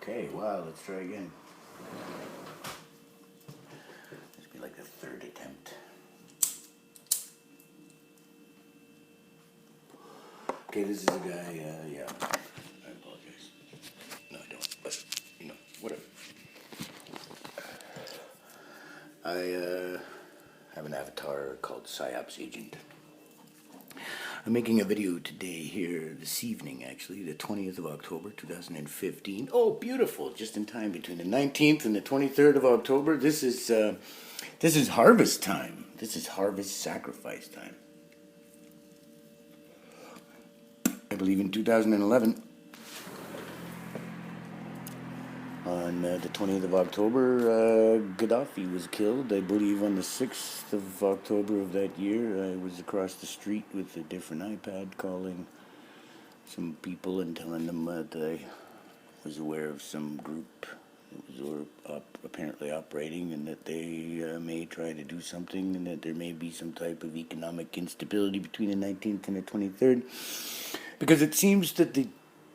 Okay, wow, let's try again. This will be like the third attempt. Okay, this is a guy, yeah, I apologize. No, I don't, but, whatever. I have an avatar called Psy0ps agent. I'm making a video today here, this evening actually, the 20th of October 2015. Oh, beautiful, just in time between the 19th and the 23rd of October. This is harvest time. This is harvest sacrifice time. I believe in 2011, on the 20th of October, Gaddafi was killed. I believe on the 6th of October of that year, I was across the street with a different iPad calling some people and telling them that I was aware of some group that was apparently operating and that they may try to do something and that there may be some type of economic instability between the 19th and the 23rd. Because it seems that the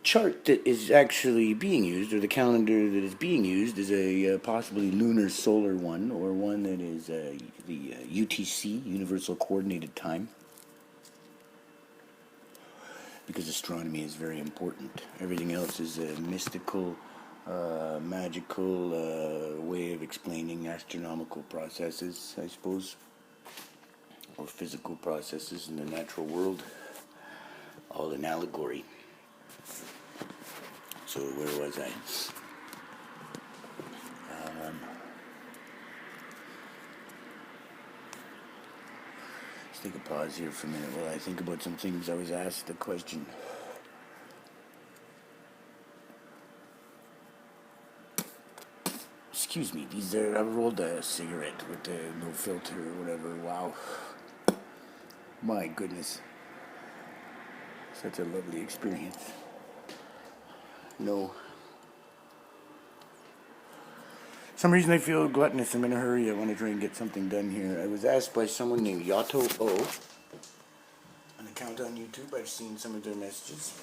chart that is actually being used, or the calendar that is being used, is a possibly lunar solar one, or one that is the UTC, Universal Coordinated Time. Because astronomy is very important. Everything else is a mystical, magical way of explaining astronomical processes, I suppose, or physical processes in the natural world, all an allegory. So where was I? Let's take a pause here for a minute while I think about some things I was asked a question. Excuse me, I rolled a cigarette with the no filter or whatever. Wow. My goodness. Such a lovely experience. No. For some reason I feel gluttonous. I'm in a hurry. I want to try and get something done here. I was asked by someone named Yato O, an account on YouTube. I've seen some of their messages.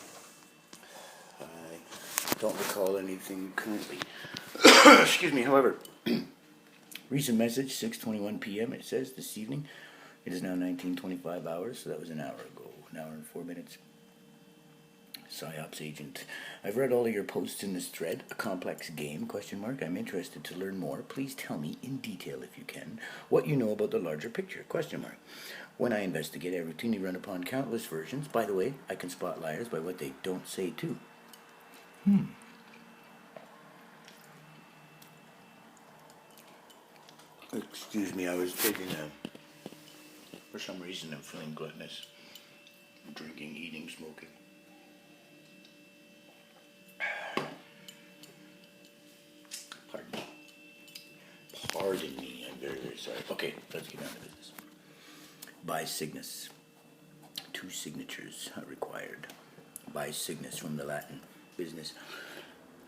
I don't recall anything currently. Excuse me, however. Recent message, 6:21 p.m. It says this evening. It is now 19:25 hours, so that was an hour ago. An hour and 4 minutes. Psy0ps agent. I've read all of your posts in this thread. A complex game, ? I'm interested to learn more. Please tell me in detail, if you can, what you know about the larger picture, ? When I investigate, I routinely run upon countless versions. By the way, I can spot liars by what they don't say, too. Excuse me, I was taking for some reason I'm feeling gluttonous. Drinking, eating, smoking. Pardon me, I'm very, very sorry. Okay, let's get down to business. By Cygnus. 2 signatures are required. By Cygnus from the Latin business.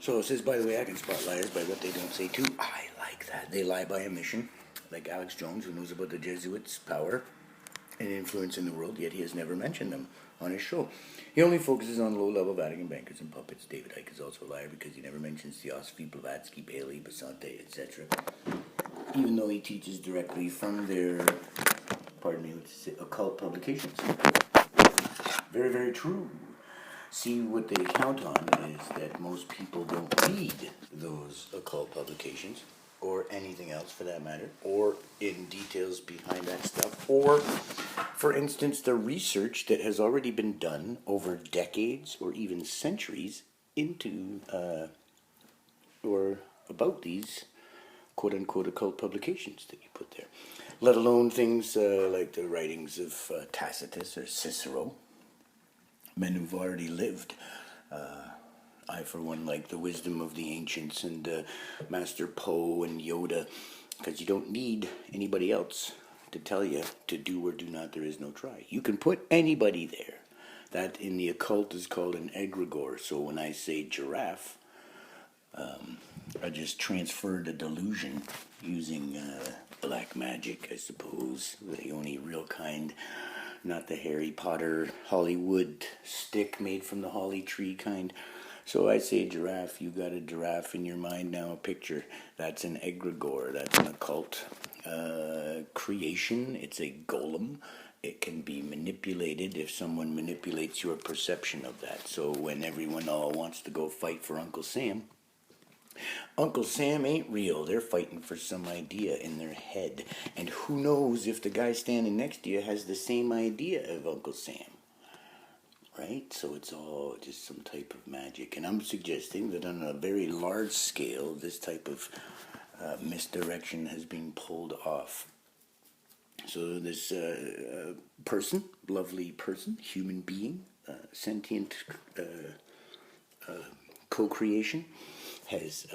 So it says, by the way, I can spot liars by what they don't say too. I like that. They lie by omission. Like Alex Jones, who knows about the Jesuits' power and influence in the world, yet he has never mentioned them on his show. He only focuses on low-level Vatican bankers and puppets. David Icke is also a liar because he never mentions Theosophy, Blavatsky, Bailey, Basante, etc. Even though he teaches directly from their, occult publications. Very, very true. See, what they count on is that most people don't read those occult publications, or anything else for that matter, or in details behind that stuff, or, for instance, the research that has already been done over decades or even centuries into or about these quote-unquote occult publications that you put there, let alone things like the writings of Tacitus or Cicero, men who've already lived. I, for one, like the wisdom of the ancients and Master Poe and Yoda, because you don't need anybody else to tell you to do or do not. There is no try. You can put anybody there. That in the occult is called an egregore. So when I say giraffe, I just transferred a delusion using black magic, I suppose, the only real kind. Not the Harry Potter Hollywood stick made from the holly tree kind. So I say giraffe, you got a giraffe in your mind now, a picture. That's an egregore, that's an occult creation. It's a golem. It can be manipulated if someone manipulates your perception of that. So when everyone all wants to go fight for Uncle Sam ain't real. They're fighting for some idea in their head. And who knows if the guy standing next to you has the same idea of Uncle Sam. Right? So it's all just some type of magic. And I'm suggesting that on a very large scale, this type of misdirection has been pulled off. So this person, lovely person, human being, sentient co-creation, has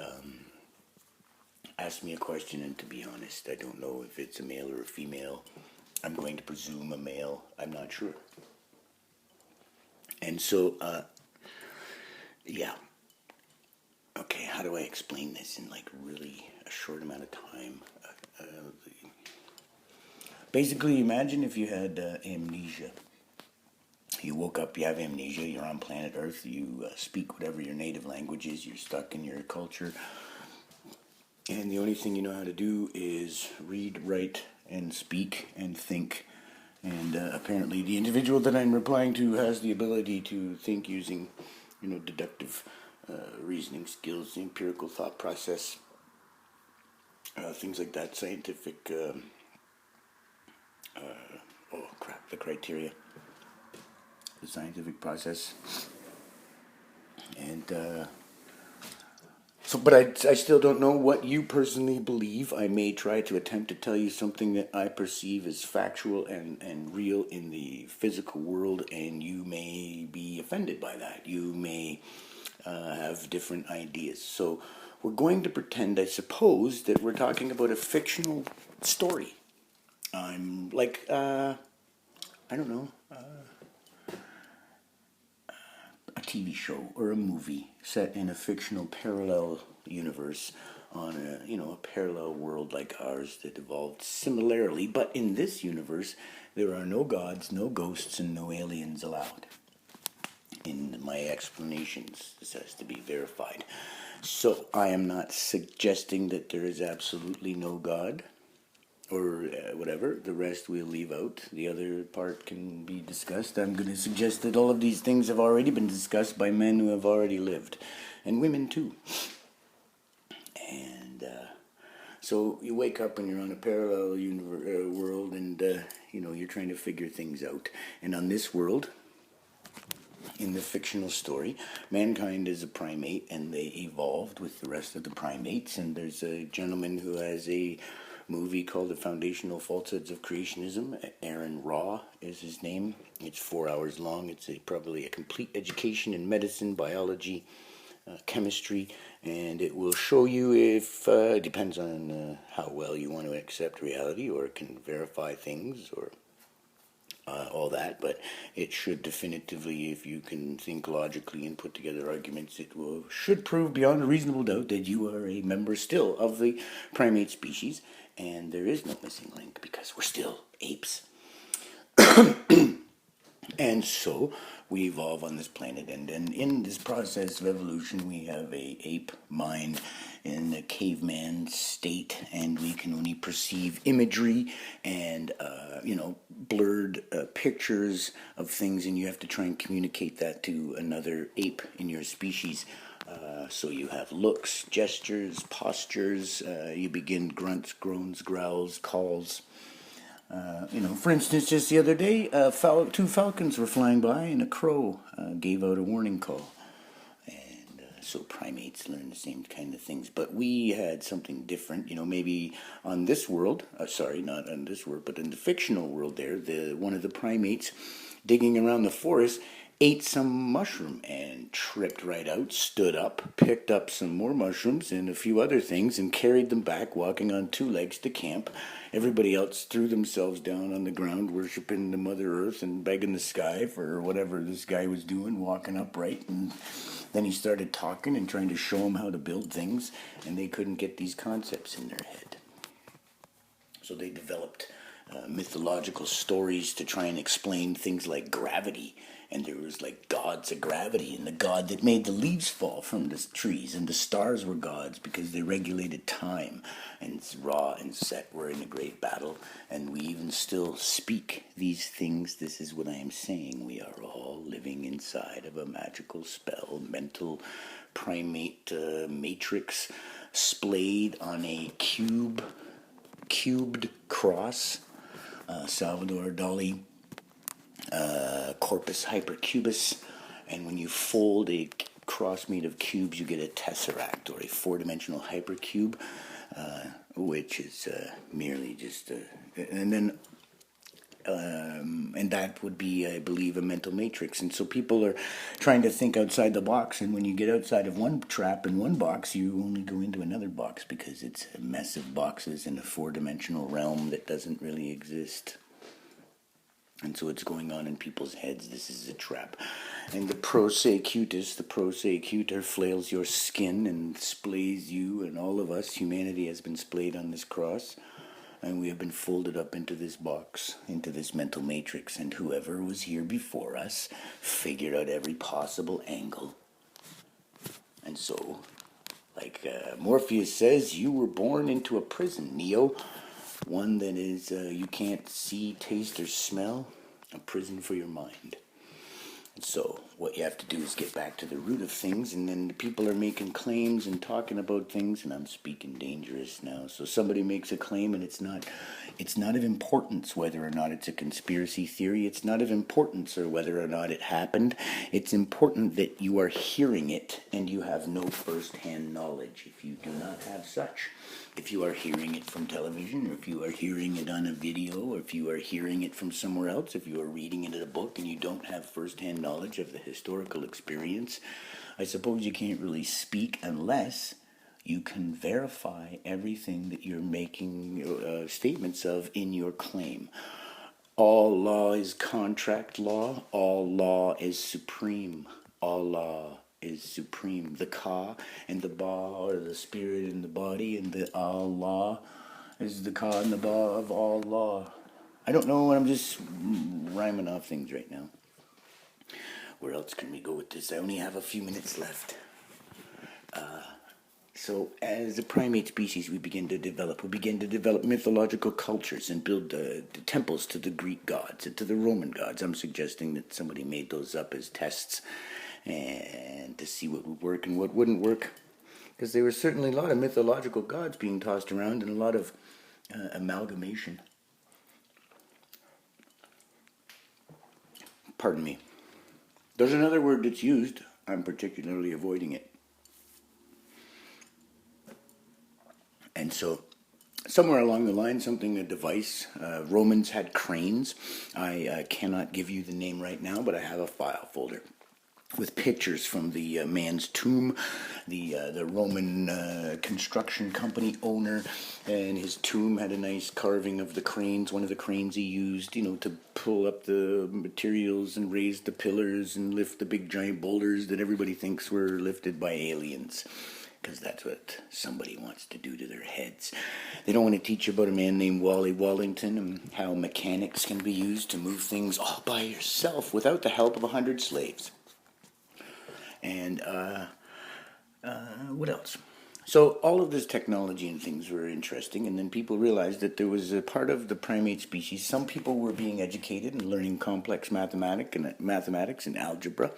asked me a question, and to be honest, I don't know if it's a male or a female. I'm going to presume a male. I'm not sure. And so, yeah. Okay, how do I explain this in like really a short amount of time? Basically, imagine if you had amnesia. You woke up, you have amnesia, you're on planet Earth, you speak whatever your native language is, you're stuck in your culture, and the only thing you know how to do is read, write, and speak, and think. And apparently the individual that I'm replying to has the ability to think using, deductive reasoning skills, the empirical thought process, things like that, scientific, the criteria, the scientific process. And but I still don't know what you personally believe. I may try to attempt to tell you something that I perceive as factual and real in the physical world, and you may be offended by that. You may have different ideas. So we're going to pretend, I suppose, that we're talking about a fictional story. I'm like, I don't know, a TV show or a movie set in a fictional parallel universe on a parallel world like ours that evolved similarly, but in this universe there are no gods, no ghosts, and no aliens allowed. In my explanations, this has to be verified. So I am not suggesting that there is absolutely no God or whatever. The rest we'll leave out. The other part can be discussed. I'm going to suggest that all of these things have already been discussed by men who have already lived, and women too. And so you wake up and you're on a parallel world, and you're trying to figure things out. And on this world, in the fictional story, mankind is a primate, and they evolved with the rest of the primates. And there's a gentleman who has a movie called The Foundational Falsehoods of Creationism. Aaron Raw is his name. It's 4 hours long. It's probably a complete education in medicine, biology, chemistry, and it will show you if, it depends on how well you want to accept reality or can verify things or all that, but it should definitively, if you can think logically and put together arguments, should prove beyond a reasonable doubt that you are a member still of the primate species, and there is no missing link because we're still apes. And so we evolve on this planet, and in this process of evolution we have a ape mind in a caveman state, and we can only perceive imagery and blurred pictures of things, and you have to try and communicate that to another ape in your species. So you have looks, gestures, postures, you begin grunts, groans, growls, calls. For instance, just the other day, two falcons were flying by, and a crow gave out a warning call. And so primates learn the same kind of things. But we had something different. Maybe on this world, not on this world, but in the fictional world there, one of the primates digging around the forest ate some mushroom and tripped right out, stood up, picked up some more mushrooms and a few other things and carried them back, walking on two legs to camp. Everybody else threw themselves down on the ground, worshiping the Mother Earth and begging the sky for whatever this guy was doing, walking upright. And then he started talking and trying to show them how to build things, and they couldn't get these concepts in their head. So they developed mythological stories to try and explain things like gravity. And there was like gods of gravity, and the god that made the leaves fall from the trees, and the stars were gods because they regulated time. And Ra and Set were in a great battle, and we even still speak these things. This is what I am saying. We are all living inside of a magical spell, mental primate matrix, splayed on a cubed cross. Salvador Dali, corpus hypercubus, and when you fold a cross made of cubes, you get a tesseract, or a four-dimensional hypercube, which is merely just and that would be, I believe, a mental matrix. And so people are trying to think outside the box, and when you get outside of one trap in one box, you only go into another box because it's a mess of boxes in a four-dimensional realm that doesn't really exist. And so it's going on in people's heads. This is a trap. And the prosecutor flails your skin and splays you, and all of us, humanity has been splayed on this cross. And we have been folded up into this box, into this mental matrix. And whoever was here before us figured out every possible angle. And so, like Morpheus says, you were born into a prison, Neo. One that is you can't see, taste, or smell. A prison for your mind. And so what you have to do is get back to the root of things, and then the people are making claims and talking about things, and I'm speaking dangerous now. So somebody makes a claim, and it's not of importance whether or not it's a conspiracy theory. It's not of importance or whether or not it happened. It's important that you are hearing it and you have no first-hand knowledge. If you do not have such, if you are hearing it from television, or if you are hearing it on a video, or if you are hearing it from somewhere else, if you are reading it in a book and you don't have first-hand knowledge of the historical experience, I suppose you can't really speak unless you can verify everything that you're making statements of in your claim. All law is contract law. All law is supreme. All law is supreme. The Ka and the Ba are the spirit and the body, and the Allah is the Ka and the Ba of all law. I don't know, I'm just rhyming off things right now. Where else can we go with this? I only have a few minutes left. So as a primate species, we begin to develop mythological cultures and build the temples to the Greek gods and to the Roman gods. I'm suggesting that somebody made those up as tests and to see what would work and what wouldn't work. Because there were certainly a lot of mythological gods being tossed around and a lot of amalgamation. Pardon me. There's another word that's used. I'm particularly avoiding it. And so, somewhere along the line, a device, Romans had cranes. I cannot give you the name right now, but I have a file folder with pictures from the man's tomb, the Roman construction company owner, and his tomb had a nice carving of the cranes. One of the cranes he used, to pull up the materials and raise the pillars and lift the big giant boulders that everybody thinks were lifted by aliens. Because that's what somebody wants to do to their heads. They don't want to teach you about a man named Wally Wallington and how mechanics can be used to move things all by yourself without the help of 100 slaves. And what else? So all of this technology and things were interesting, and then people realized that there was a part of the primate species. Some people were being educated and learning complex mathematics and algebra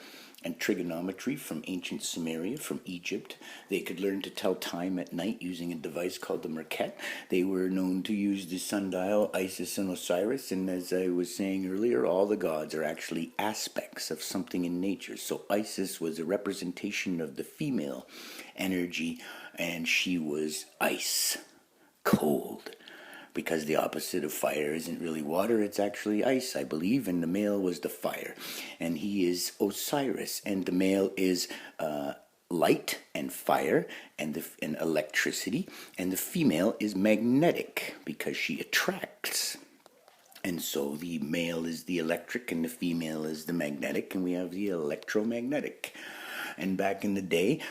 and trigonometry from ancient Sumeria, from Egypt. They could learn to tell time at night using a device called the Merket. They were known to use the sundial, Isis and Osiris, and as I was saying earlier, all the gods are actually aspects of something in nature. So Isis was a representation of the female energy, and she was ice, cold. Because the opposite of fire isn't really water, it's actually ice, I believe, and the male was the fire. And he is Osiris, and the male is light and fire and electricity, and the female is magnetic because she attracts. And so the male is the electric and the female is the magnetic, and we have the electromagnetic. And back in the day,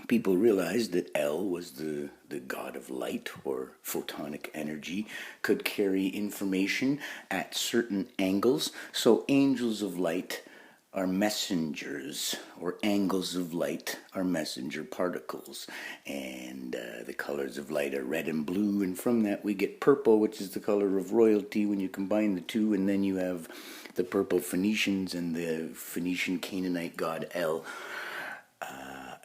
people realized that El was the god of light, or photonic energy, could carry information at certain angles. So angels of light are messengers, or angles of light are messenger particles. And the colors of light are red and blue, and from that we get purple, which is the color of royalty when you combine the two. And then you have the purple Phoenicians and the Phoenician Canaanite god El.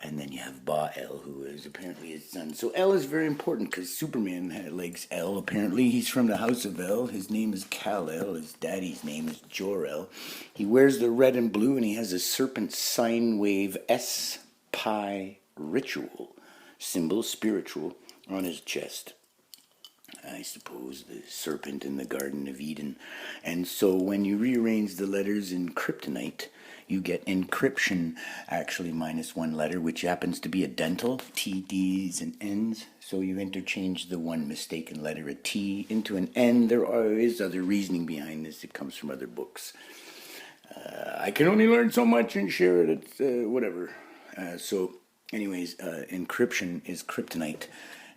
And then you have Ba-El, who is apparently his son. So El is very important because Superman likes El. Apparently, he's from the house of El. His name is Kal-El. His daddy's name is Jor-El. He wears the red and blue, and he has a serpent sine wave S-Pi ritual symbol, spiritual, on his chest. I suppose the serpent in the Garden of Eden. And so when you rearrange the letters in kryptonite, you get encryption, actually minus one letter, which happens to be a dental, T, D's, and N's. So you interchange the one mistaken letter, a T, into an N. There is other reasoning behind this. It comes from other books. I can only learn so much and share it at whatever. Anyways, encryption is kryptonite,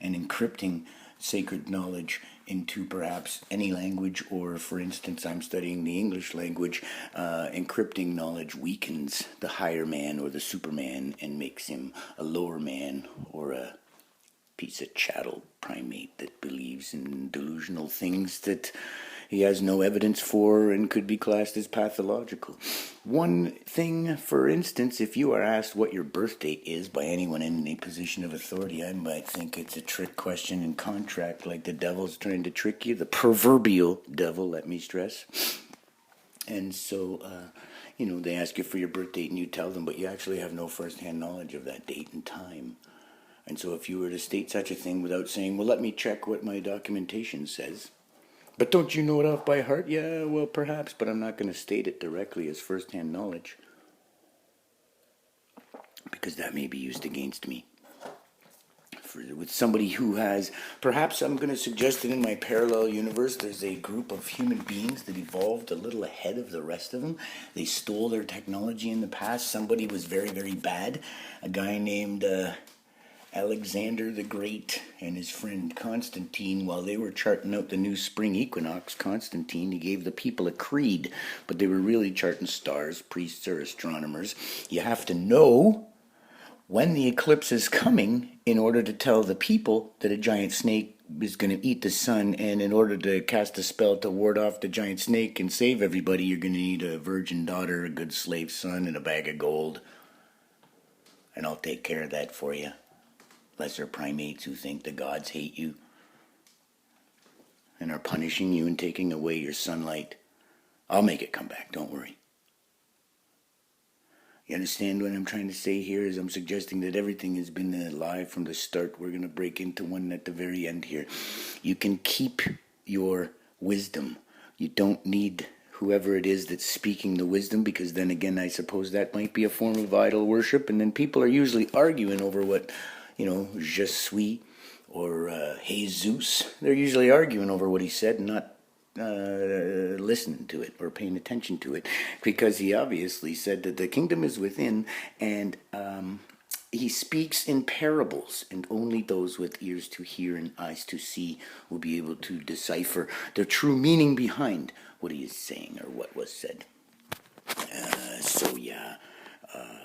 and encrypting sacred knowledge into perhaps any language, or for instance, I'm studying the English language. Encrypting knowledge weakens the higher man or the superman and makes him a lower man or a piece of chattel primate that believes in delusional things that he has no evidence for and could be classed as pathological. One thing, for instance, if you are asked what your birth date is by anyone in a position of authority, I might think it's a trick question in contract, like the devil's trying to trick you. The proverbial devil, let me stress. And so, they ask you for your birth date and you tell them, but you actually have no first-hand knowledge of that date and time. And so if you were to state such a thing without saying, well, let me check what my documentation says, but don't you know it off by heart? Yeah, well, perhaps, but I'm not going to state it directly as first-hand knowledge, because that may be used against me. With somebody who has, perhaps I'm going to suggest that in my parallel universe, there's a group of human beings that evolved a little ahead of the rest of them. They stole their technology in the past. Somebody was very, very bad. A guy named Alexander the Great and his friend Constantine, while they were charting out the new spring equinox, Constantine, he gave the people a creed, but they were really charting stars. Priests are astronomers. You have to know when the eclipse is coming in order to tell the people that a giant snake is going to eat the sun, and in order to cast a spell to ward off the giant snake and save everybody, you're going to need a virgin daughter, a good slave son, and a bag of gold. And I'll take care of that for you. Lesser primates who think the gods hate you and are punishing you and taking away your sunlight. I'll make it come back, don't worry. You understand what I'm trying to say here? Is I'm suggesting that everything has been alive from the start. We're going to break into one at the very end here. You can keep your wisdom. You don't need whoever it is that's speaking the wisdom, because then again, I suppose that might be a form of idol worship, and then people are usually arguing over what, je suis, or Jesus. They're usually arguing over what he said and not listening to it or paying attention to it, because he obviously said that the kingdom is within, and he speaks in parables, and only those with ears to hear and eyes to see will be able to decipher the true meaning behind what he is saying or what was said.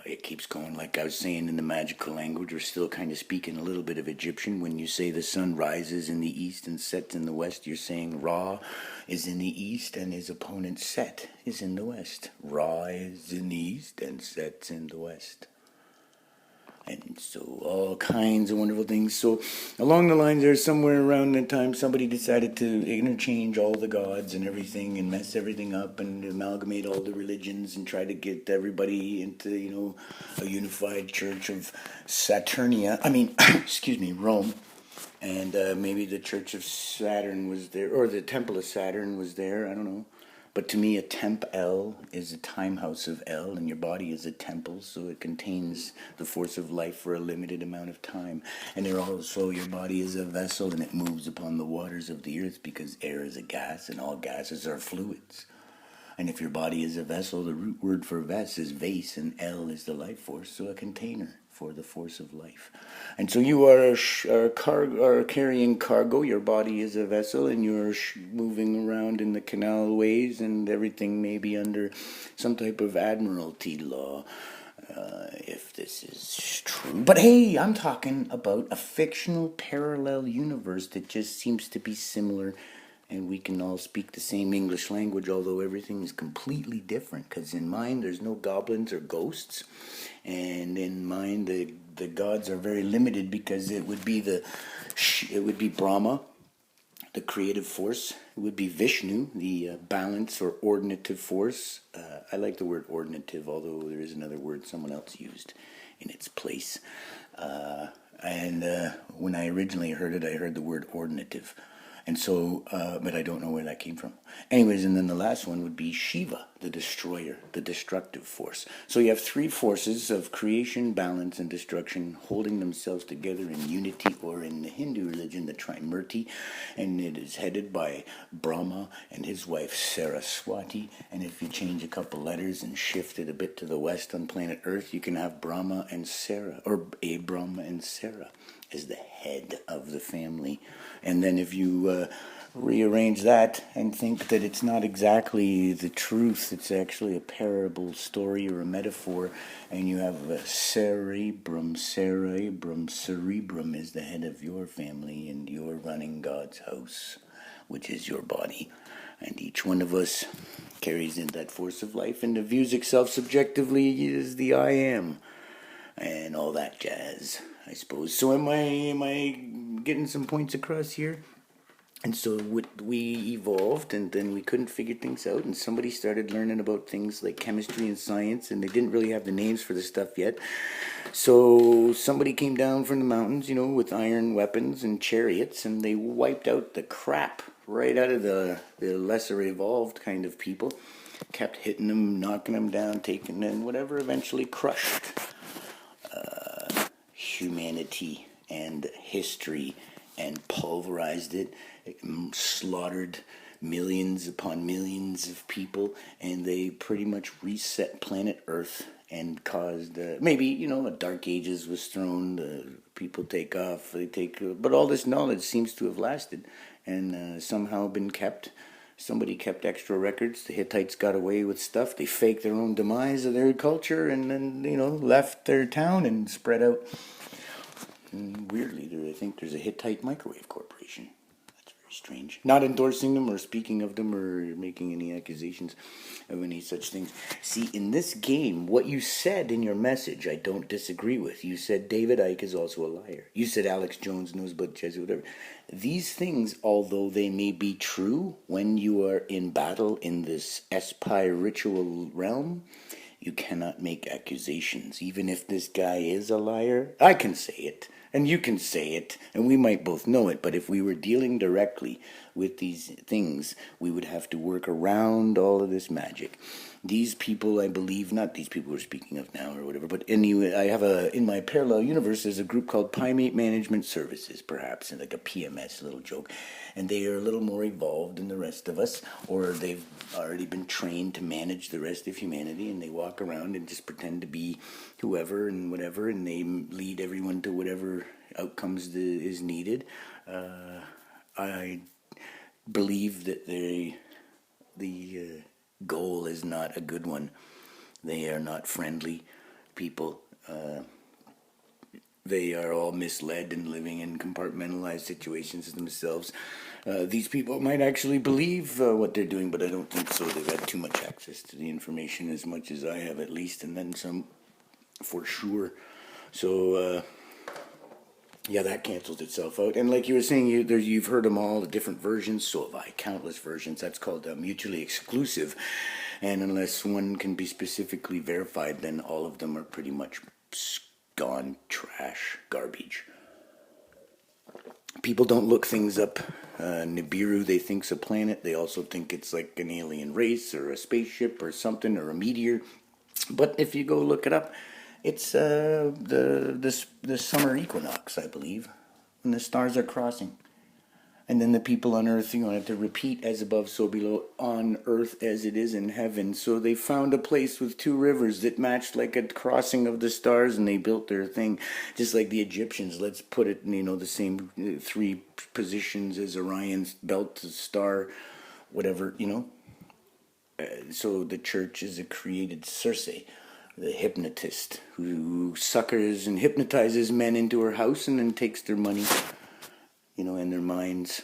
It keeps going. Like I was saying, in the magical language, we're still kind of speaking a little bit of Egyptian. When you say the sun rises in the east and sets in the west, you're saying Ra is in the east and his opponent Set is in the west. Ra is in the east and sets in the west. And so all kinds of wonderful things. So along the lines there, somewhere around that time, somebody decided to interchange all the gods and everything and mess everything up and amalgamate all the religions and try to get everybody into, a unified church of Saturnia. Rome. And maybe the church of Saturn was there, or the temple of Saturn was there, I don't know. But to me, a temp El is a time house of El, and your body is a temple, so it contains the force of life for a limited amount of time. And there also, your body is a vessel, and it moves upon the waters of the earth, because air is a gas, and all gases are fluids. And if your body is a vessel, the root word for ves is vase, and L is the life force, so a container for the force of life. And so you are carrying cargo. Your body is a vessel, and you're moving around in the canal ways, and everything may be under some type of admiralty law, if this is true. But hey, I'm talking about a fictional parallel universe that just seems to be similar, and we can all speak the same English language, although everything is completely different. Because in mine, there's no goblins or ghosts, and in mine, the gods are very limited, because it would be Brahma, the creative force. It would be Vishnu, the balance or ordinative force. I like the word ordinative, although there is another word someone else used in its place. And when I originally heard it, I heard the word ordinative. And so, but I don't know where that came from. Anyways, and then the last one would be Shiva, the destroyer, the destructive force. So you have three forces of creation, balance, and destruction holding themselves together in unity, or in the Hindu religion, the Trimurti. And it is headed by Brahma and his wife Saraswati. And if you change a couple letters and shift it a bit to the west on planet Earth, you can have Brahma and Sarah, or Abram and Sarah, as the head of the family. And then if you rearrange that and think that it's not exactly the truth, it's actually a parable story or a metaphor, and you have cerebrum is the head of your family, and you're running God's house, which is your body. And each one of us carries in that force of life and views itself subjectively as the I am, and all that jazz, I suppose. So am I getting some points across here? And so we evolved, and then we couldn't figure things out, and somebody started learning about things like chemistry and science, and they didn't really have the names for the stuff yet. So somebody came down from the mountains, with iron weapons and chariots, and they wiped out the crap right out of the lesser evolved kind of people. Kept hitting them, knocking them down, taking them, whatever, eventually crushed humanity and history, and pulverized it, slaughtered millions upon millions of people, and they pretty much reset planet Earth and caused maybe a dark ages was thrown, people take off, but all this knowledge seems to have lasted and somehow been kept. Somebody kept extra records. The Hittites got away with stuff. They faked their own demise of their culture, and then left their town and spread out. And weirdly, I think there's a Hittite Microwave Corporation. That's very strange. Not endorsing them or speaking of them or making any accusations of any such things. See, in this game, what you said in your message, I don't disagree with. You said David Icke is also a liar. You said Alex Jones knows about Jesuit, whatever. These things, although they may be true when you are in battle in this Spy ritual realm, you cannot make accusations. Even if this guy is a liar, I can say it, and you can say it, and we might both know it, but if we were dealing directly with these things, we would have to work around all of this magic. These people, I believe, not these people we're speaking of now or whatever, but anyway, I have in my parallel universe, there's a group called Primate Management Services, perhaps, and like a PMS, little joke, and they are a little more evolved than the rest of us, or they've already been trained to manage the rest of humanity, and they walk around and just pretend to be whoever and whatever, and they lead everyone to whatever outcomes is needed. I believe that the goal is not a good one. They are not friendly people. They are all misled and living in compartmentalized situations themselves. These people might actually believe what they're doing, but I don't think so. They've had too much access to the information, as much as I have at least, and then some for sure. So yeah, that cancels itself out. And like you were saying, you've heard them all, the different versions. So have I, countless versions. That's called mutually exclusive. And unless one can be specifically verified, then all of them are pretty much gone, trash, garbage. People don't look things up. Nibiru, they think's a planet. They also think it's like an alien race or a spaceship or something or a meteor. But if you go look it up, it's the summer equinox, I believe, when the stars are crossing. And then the people on earth, have to repeat as above, so below, on earth as it is in heaven. So they found a place with two rivers that matched like a crossing of the stars, and they built their thing just like the Egyptians. Let's put it in, the same three positions as Orion's belt, star, whatever, So the church is a created Circe, the hypnotist, who suckers and hypnotizes men into her house and then takes their money. In their minds,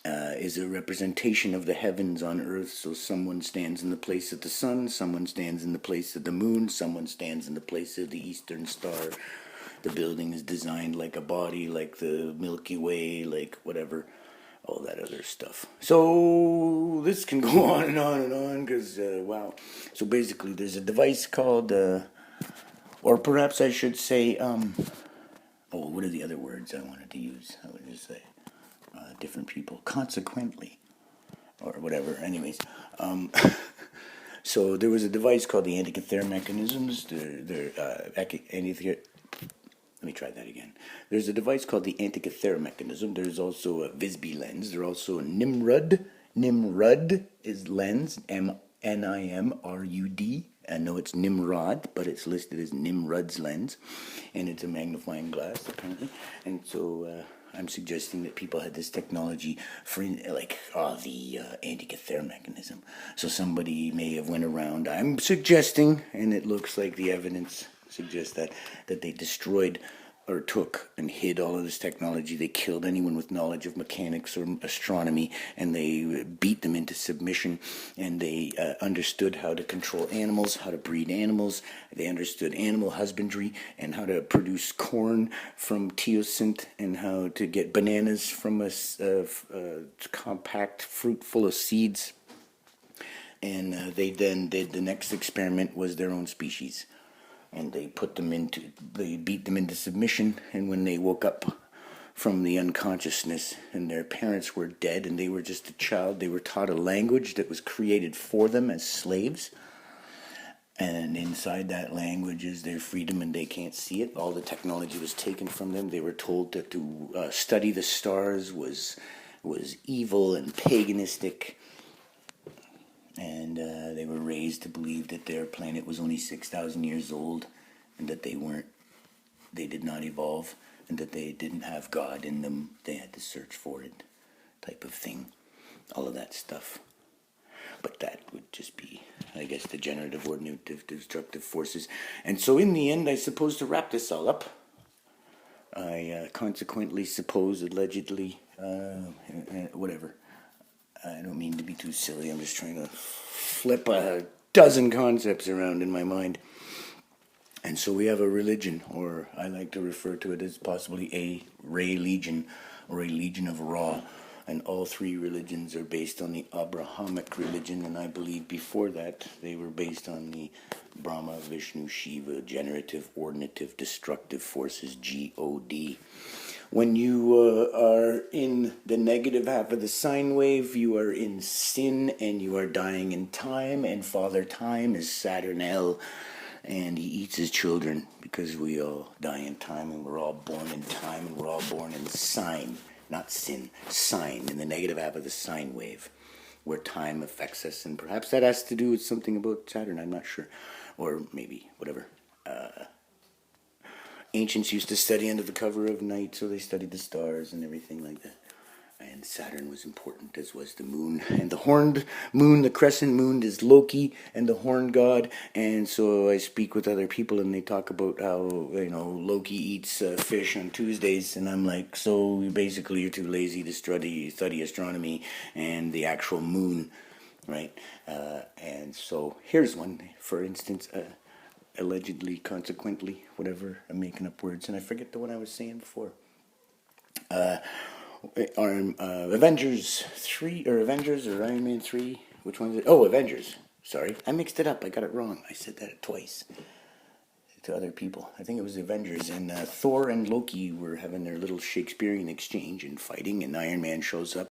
is a representation of the heavens on earth. So someone stands in the place of the sun, someone stands in the place of the moon, someone stands in the place of the eastern star. The building is designed like a body, like the Milky Way, like whatever, all that other stuff. So this can go on and on and on, because, wow. So basically there's a device called, or perhaps I should say, what are the other words I wanted to use? I would just say different people. Consequently, or whatever. Anyways, so there was a device called the Antikythera mechanisms. Let me try that again. There's a device called the Antikythera mechanism. There's also a Visby lens. There's also a Nimrud. Nimrud is lens. Nimrud. I know it's Nimrod, but it's listed as Nimrod's lens, and it's a magnifying glass, apparently. And so I'm suggesting that people had this technology for, the Antikythera mechanism. So somebody may have went around, I'm suggesting, and it looks like the evidence suggests that they destroyed or took and hid all of this technology. They killed anyone with knowledge of mechanics or astronomy, and they beat them into submission, and they understood how to control animals, how to breed animals. They understood animal husbandry and how to produce corn from teosint, and how to get bananas from a compact fruit full of seeds. And they then did, the next experiment was their own species. And they beat them into submission, and when they woke up from the unconsciousness and their parents were dead and they were just a child, they were taught a language that was created for them as slaves. And inside that language is their freedom, and they can't see it. All the technology was taken from them. They were told that to study the stars was evil and paganistic. And they were raised to believe that their planet was only 6,000 years old, and that they did not evolve, and that they didn't have God in them. They had to search for it, type of thing. All of that stuff. But that would just be, I guess, degenerative, ordinative, destructive forces. And so in the end, I suppose, to wrap this all up, I consequently suppose, allegedly, whatever. I don't mean to be too silly. I'm just trying to flip a dozen concepts around in my mind. And so we have a religion, or I like to refer to it as possibly a Ray Legion, or a Legion of Ra. And all three religions are based on the Abrahamic religion, and I believe before that they were based on the Brahma, Vishnu, Shiva, generative, ordinative, destructive forces, God. When you are in the negative half of the sine wave, you are in sin, and you are dying in time, and Father Time is Saturn L, and he eats his children, because we all die in time, and we're all born in time, and we're all born in sine, not sin, sine, in the negative half of the sine wave, where time affects us, and perhaps that has to do with something about Saturn, I'm not sure, or maybe, whatever. Ancients used to study under the cover of night, so they studied the stars and everything like that. And Saturn was important, as was the moon. And the horned moon, the crescent moon, is Loki and the horned god. And so I speak with other people, and they talk about how, Loki eats fish on Tuesdays. And I'm like, so basically you're too lazy to study astronomy and the actual moon, right? And so here's one, for instance, allegedly, consequently, whatever, I'm making up words, and I forget the one I was saying before. Avengers 3, or Avengers, or Iron Man 3, which one is it? Oh, Avengers, sorry, I mixed it up, I got it wrong, I said that twice to other people. I think it was Avengers, and Thor and Loki were having their little Shakespearean exchange and fighting, and Iron Man shows up